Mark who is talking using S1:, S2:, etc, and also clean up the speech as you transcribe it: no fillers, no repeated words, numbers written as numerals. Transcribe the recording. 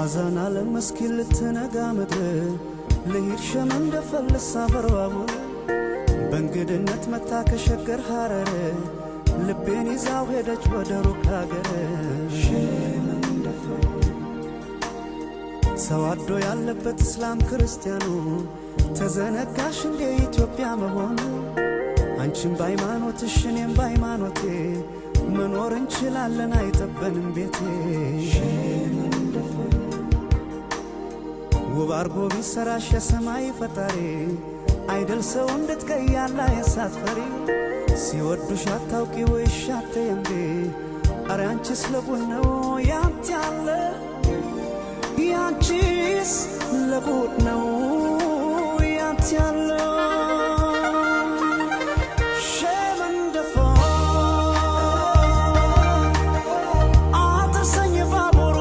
S1: አዛና ለመስኪን ልትነጋ ምድር ልሂድ ሸመን ደፈልሳ በርባቡ በእንግድነት መታ ከሸገር ሐረር ልቤን ይዛው ሄደች ወደ ሩቅ አገር ሰዋዶ ያለበት እስላም ክርስቲያኑ ተዘነጋሽ እንደ ኢትዮጵያ መሆኑ አንቺም በሃይማኖትሽ እኔም በሃይማኖቴ መኖር እንችላለን አይጠበንም ቤቴ ውብ አርጎ ቢሰራሽ የሰማይ ፈጣሪ አይደል ሰው እንድትቀያላ የሳትፈሪ ሲወዱሽ አታውቂ ወይሽ አትየምዴ አረ አንቺስ ለጉድ ነው ያንተ ያለ ያንቺስ ለጉድ ነው ያንተ ያለ